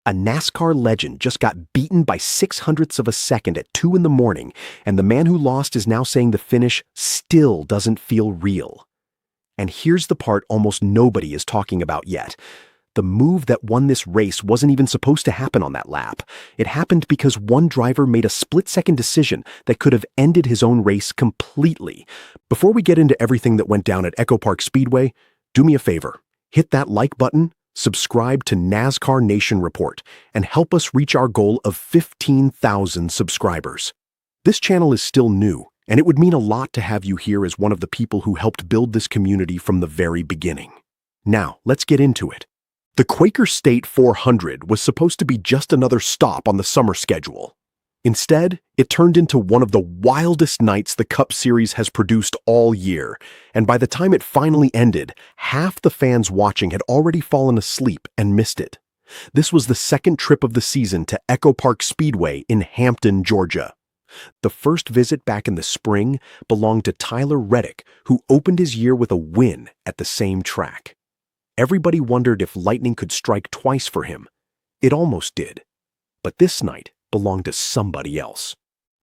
A NASCAR legend just got beaten by 6/100ths of a second at 2 in the morning, and the man who lost is now saying the finish still doesn't feel real. And here's the part almost nobody is talking about yet. The move that won this race wasn't even supposed to happen on that lap. It happened because one driver made a split-second decision that could have ended his own race completely. Before we get into everything that went down at EchoPark Speedway, do me a favor. Hit that like button, subscribe to NASCAR Nation Report, and help us reach our goal of 15,000 subscribers. This channel is still new, and it would mean a lot to have you here as one of the people who helped build this community from the very beginning. Now, let's get into it. The Quaker State 400 was supposed to be just another stop on the summer schedule. Instead, it turned into one of the wildest nights the Cup Series has produced all year, and by the time it finally ended, half the fans watching had already fallen asleep and missed it. This was the second trip of the season to EchoPark Speedway in Hampton, Georgia. The first visit back in the spring belonged to Tyler Reddick, who opened his year with a win at the same track. Everybody wondered if lightning could strike twice for him. It almost did. But this night belonged to somebody else.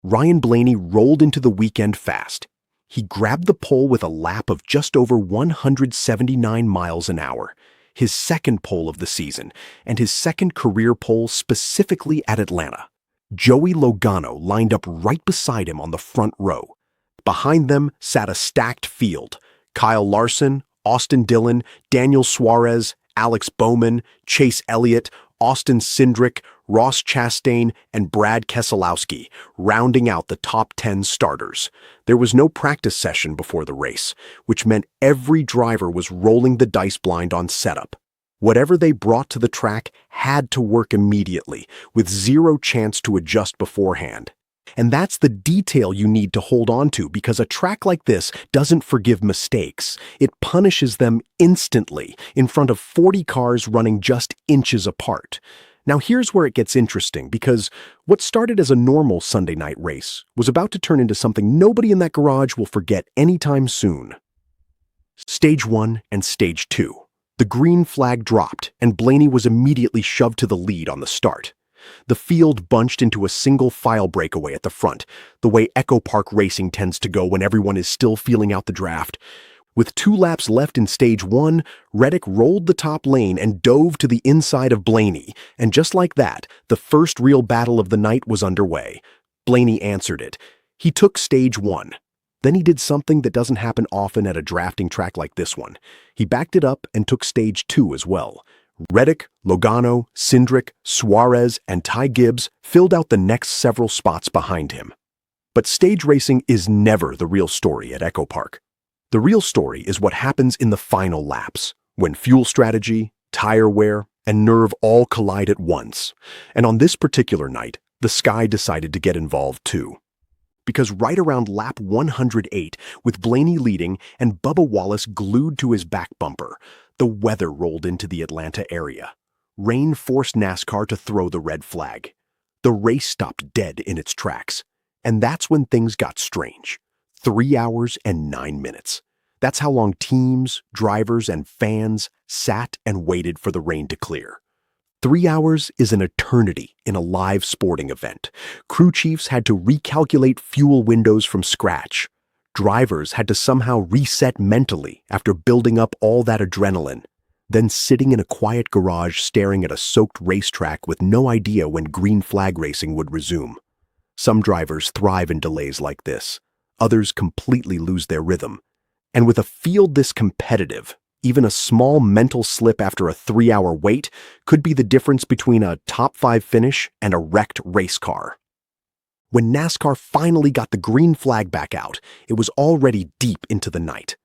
Ryan Blaney rolled into the weekend fast. He grabbed the pole with a lap of just over 179 miles an hour, his second pole of the season, and his second career pole specifically at Atlanta. Joey Logano lined up right beside him on the front row. Behind them sat a stacked field: Kyle Larson, Austin Dillon, Daniel Suarez, Alex Bowman, Chase Elliott, Austin Cindric, Ross Chastain, and Brad Keselowski, rounding out the top 10 starters. There was no practice session before the race, which meant every driver was rolling the dice blind on setup. Whatever they brought to the track had to work immediately, with zero chance to adjust beforehand. And that's the detail you need to hold on to, because a track like this doesn't forgive mistakes. It punishes them instantly in front of 40 cars running just inches apart. Now here's where it gets interesting, because what started as a normal Sunday night race was about to turn into something nobody in that garage will forget anytime soon. Stage 1 and Stage 2. The green flag dropped, and Blaney was immediately shoved to the lead on the start. The field bunched into a single file breakaway at the front, the way EchoPark racing tends to go when everyone is still feeling out the draft. With 2 laps left in Stage 1, Reddick rolled the top lane and dove to the inside of Blaney, and just like that, the first real battle of the night was underway. Blaney answered it. He took Stage 1. Then he did something that doesn't happen often at a drafting track like this one. He backed it up and took Stage 2 as well. Reddick, Logano, Cindric, Suarez, and Ty Gibbs filled out the next several spots behind him. But stage racing is never the real story at EchoPark. The real story is what happens in the final laps, when fuel strategy, tire wear, and nerve all collide at once. And on this particular night, the sky decided to get involved too. Because right around lap 108, with Blaney leading and Bubba Wallace glued to his back bumper, the weather rolled into the Atlanta area. Rain forced NASCAR to throw the red flag. The race stopped dead in its tracks. And that's when things got strange. 3 hours and 9 minutes. That's how long teams, drivers, and fans sat and waited for the rain to clear. 3 hours is an eternity in a live sporting event. Crew chiefs had to recalculate fuel windows from scratch. Drivers had to somehow reset mentally after building up all that adrenaline, then sitting in a quiet garage staring at a soaked racetrack with no idea when green flag racing would resume. Some drivers thrive in delays like this. Others completely lose their rhythm. And with a field this competitive, even a small mental slip after a 3-hour wait could be the difference between a top 5 finish and a wrecked race car. When NASCAR finally got the green flag back out, it was already deep into the night.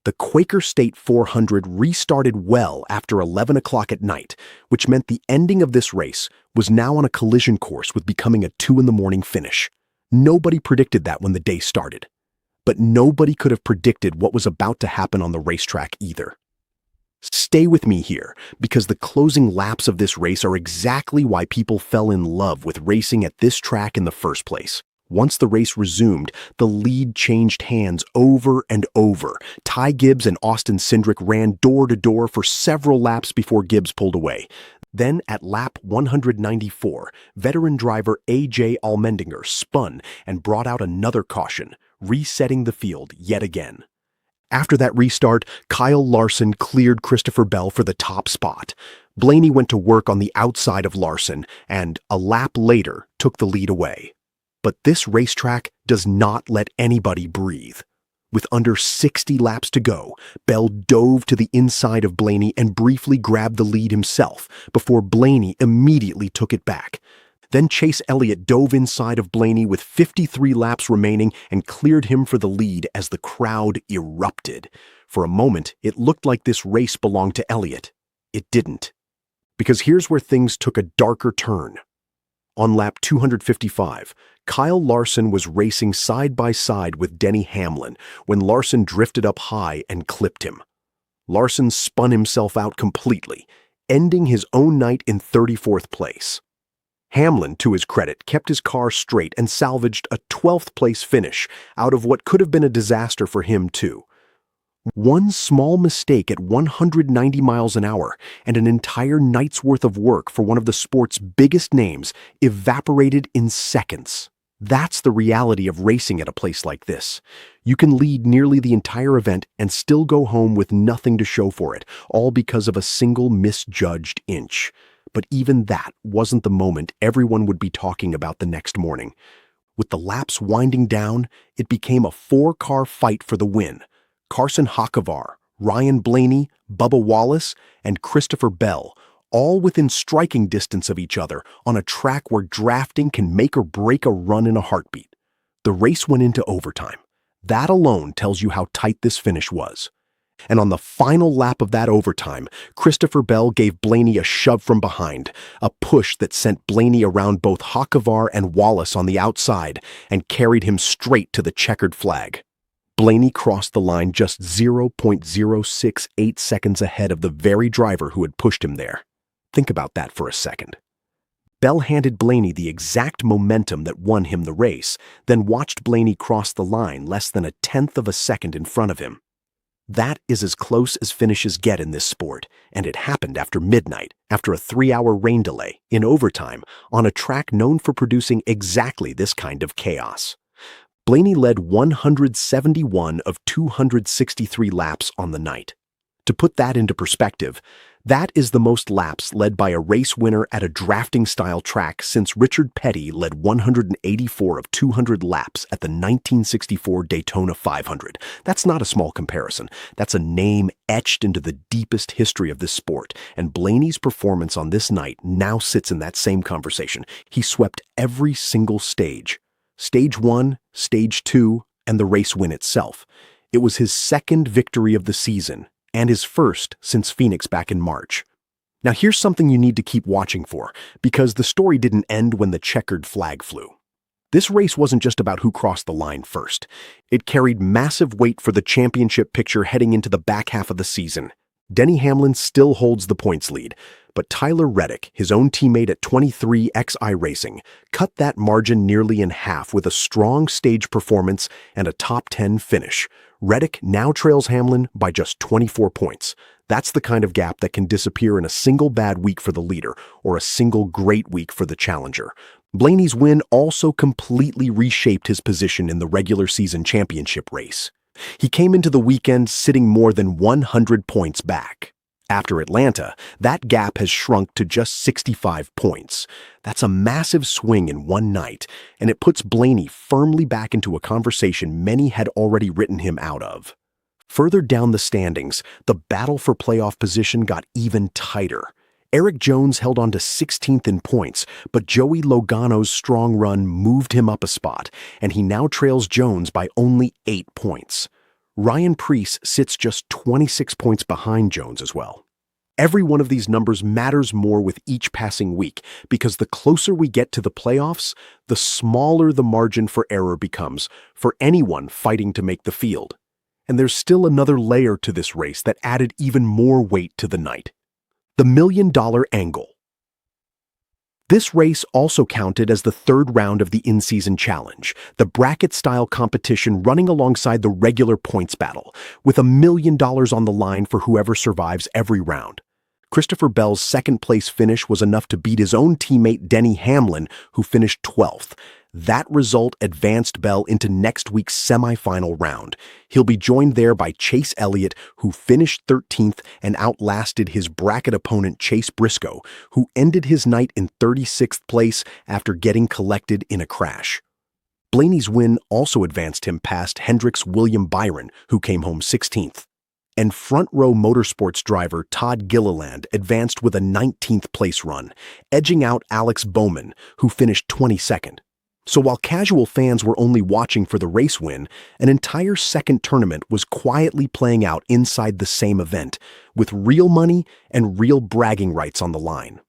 The Quaker State 400 restarted well after 11 o'clock at night, which meant the ending of this race was now on a collision course with becoming a 2 in the morning finish. Nobody predicted that when the day started. But nobody could have predicted what was about to happen on the racetrack either. Stay with me here, because the closing laps of this race are exactly why people fell in love with racing at this track in the first place. Once the race resumed, the lead changed hands over and over. Ty Gibbs and Austin Cindric ran door to door for several laps before Gibbs pulled away. Then, at lap 194, veteran driver A.J. Allmendinger spun and brought out another caution, resetting the field yet again. After that restart, Kyle Larson cleared Christopher Bell for the top spot. Blaney went to work on the outside of Larson and, a lap later, took the lead away. But this racetrack does not let anybody breathe. With under 60 laps to go, Bell dove to the inside of Blaney and briefly grabbed the lead himself before Blaney immediately took it back. Then Chase Elliott dove inside of Blaney with 53 laps remaining and cleared him for the lead as the crowd erupted. For a moment, it looked like this race belonged to Elliott. It didn't. Because here's where things took a darker turn. On lap 255, Kyle Larson was racing side by side with Denny Hamlin when Larson drifted up high and clipped him. Larson spun himself out completely, ending his own night in 34th place. Hamlin, to his credit, kept his car straight and salvaged a 12th place finish out of what could have been a disaster for him too. One small mistake at 190 miles an hour and an entire night's worth of work for one of the sport's biggest names evaporated in seconds. That's the reality of racing at a place like this. You can lead nearly the entire event and still go home with nothing to show for it, all because of a single misjudged inch. But even that wasn't the moment everyone would be talking about the next morning. With the laps winding down, it became a four-car fight for the win. Carson Hocevar, Ryan Blaney, Bubba Wallace, and Christopher Bell, all within striking distance of each other on a track where drafting can make or break a run in a heartbeat. The race went into overtime. That alone tells you how tight this finish was. And on the final lap of that overtime, Christopher Bell gave Blaney a shove from behind, a push that sent Blaney around both Hocevar and Wallace on the outside and carried him straight to the checkered flag. Blaney crossed the line just 0.068 seconds ahead of the very driver who had pushed him there. Think about that for a second. Bell handed Blaney the exact momentum that won him the race, then watched Blaney cross the line less than 1/10 of a second in front of him. That is as close as finishes get in this sport, and it happened after midnight, after a 3-hour rain delay, in overtime, on a track known for producing exactly this kind of chaos. Blaney led 171 of 263 laps on the night. To put that into perspective, that is the most laps led by a race winner at a drafting-style track since Richard Petty led 184 of 200 laps at the 1964 Daytona 500. That's not a small comparison. That's a name etched into the deepest history of this sport, and Blaney's performance on this night now sits in that same conversation. He swept every single stage. Stage 1, Stage 2, and the race win itself. It was his second victory of the season, and his first since Phoenix back in March. Now here's something you need to keep watching for, because the story didn't end when the checkered flag flew. This race wasn't just about who crossed the line first. It carried massive weight for the championship picture heading into the back half of the season. Denny Hamlin still holds the points lead, but Tyler Reddick, his own teammate at 23 XI Racing, cut that margin nearly in half with a strong stage performance and a top 10 finish. Reddick now trails Hamlin by just 24 points. That's the kind of gap that can disappear in a single bad week for the leader or a single great week for the challenger. Blaney's win also completely reshaped his position in the regular season championship race. He came into the weekend sitting more than 100 points back. After Atlanta, that gap has shrunk to just 65 points. That's a massive swing in one night, and it puts Blaney firmly back into a conversation many had already written him out of. Further down the standings, the battle for playoff position got even tighter. Eric Jones held on to 16th in points, but Joey Logano's strong run moved him up a spot, and he now trails Jones by only 8 points. Ryan Preece sits just 26 points behind Jones as well. Every one of these numbers matters more with each passing week because the closer we get to the playoffs, the smaller the margin for error becomes for anyone fighting to make the field. And there's still another layer to this race that added even more weight to the night. The $1 million angle. This race also counted as the third round of the in-season challenge, the bracket-style competition running alongside the regular points battle, with $1 million on the line for whoever survives every round. Christopher Bell's second-place finish was enough to beat his own teammate Denny Hamlin, who finished 12th. That result advanced Bell into next week's semifinal round. He'll be joined there by Chase Elliott, who finished 13th and outlasted his bracket opponent Chase Briscoe, who ended his night in 36th place after getting collected in a crash. Blaney's win also advanced him past Hendrick's William Byron, who came home 16th. And front-row Motorsports driver Todd Gilliland advanced with a 19th place run, edging out Alex Bowman, who finished 22nd. So while casual fans were only watching for the race win, an entire second tournament was quietly playing out inside the same event, with real money and real bragging rights on the line.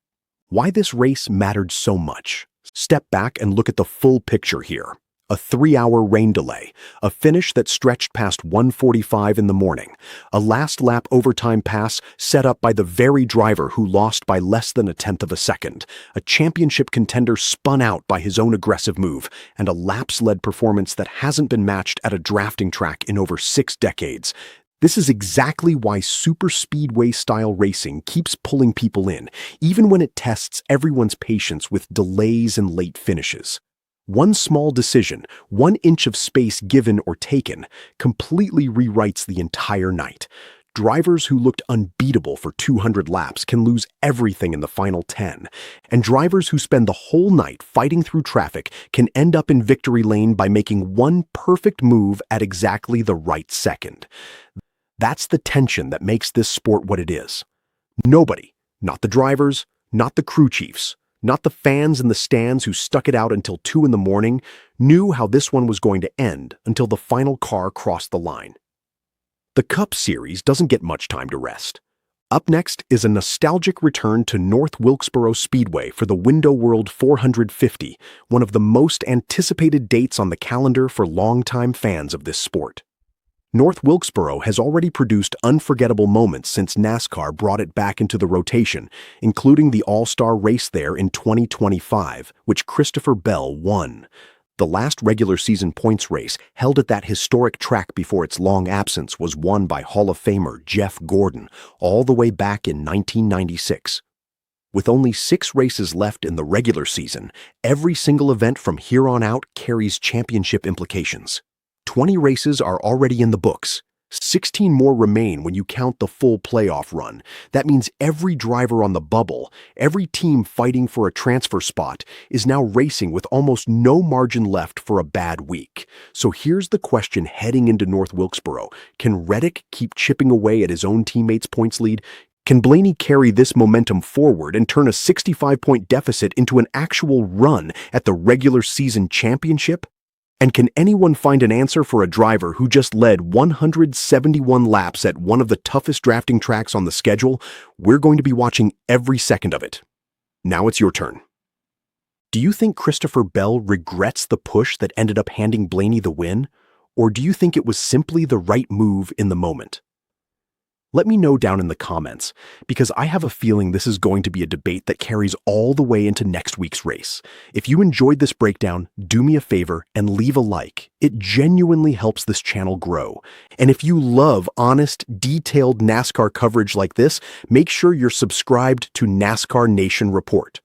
Why this race mattered so much? Step back and look at the full picture here. A 3-hour rain delay, a finish that stretched past 1:45 in the morning, a last-lap overtime pass set up by the very driver who lost by less than 1/10 of a second, a championship contender spun out by his own aggressive move, and a laps-led performance that hasn't been matched at a drafting track in over 6 decades. This is exactly why super speedway-style racing keeps pulling people in, even when it tests everyone's patience with delays and late finishes. One small decision, 1 inch of space given or taken, completely rewrites the entire night. Drivers who looked unbeatable for 200 laps can lose everything in the final 10, and drivers who spend the whole night fighting through traffic can end up in victory lane by making one perfect move at exactly the right second. That's the tension that makes this sport what it is. Nobody, not the drivers, not the crew chiefs, not the fans in the stands who stuck it out until 2 in the morning, knew how this one was going to end until the final car crossed the line. The Cup Series doesn't get much time to rest. Up next is a nostalgic return to North Wilkesboro Speedway for the Window World 450, one of the most anticipated dates on the calendar for longtime fans of this sport. North Wilkesboro has already produced unforgettable moments since NASCAR brought it back into the rotation, including the All-Star race there in 2025, which Christopher Bell won. The last regular season points race held at that historic track before its long absence was won by Hall of Famer Jeff Gordon all the way back in 1996. With only 6 races left in the regular season, every single event from here on out carries championship implications. 20 races are already in the books. 16 more remain when you count the full playoff run. That means every driver on the bubble, every team fighting for a transfer spot, is now racing with almost no margin left for a bad week. So here's the question heading into North Wilkesboro. Can Reddick keep chipping away at his own teammates' points lead? Can Blaney carry this momentum forward and turn a 65-point deficit into an actual run at the regular season championship? And can anyone find an answer for a driver who just led 171 laps at one of the toughest drafting tracks on the schedule? We're going to be watching every second of it. Now it's your turn. Do you think Christopher Bell regrets the push that ended up handing Blaney the win? Or do you think it was simply the right move in the moment? Let me know down in the comments, because I have a feeling this is going to be a debate that carries all the way into next week's race. If you enjoyed this breakdown, do me a favor and leave a like. It genuinely helps this channel grow. And if you love honest, detailed NASCAR coverage like this, make sure you're subscribed to NASCAR Nation Report.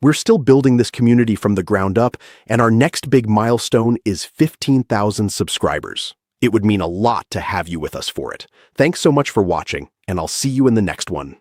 We're still building this community from the ground up, and our next big milestone is 15,000 subscribers. It would mean a lot to have you with us for it. Thanks so much for watching, and I'll see you in the next one.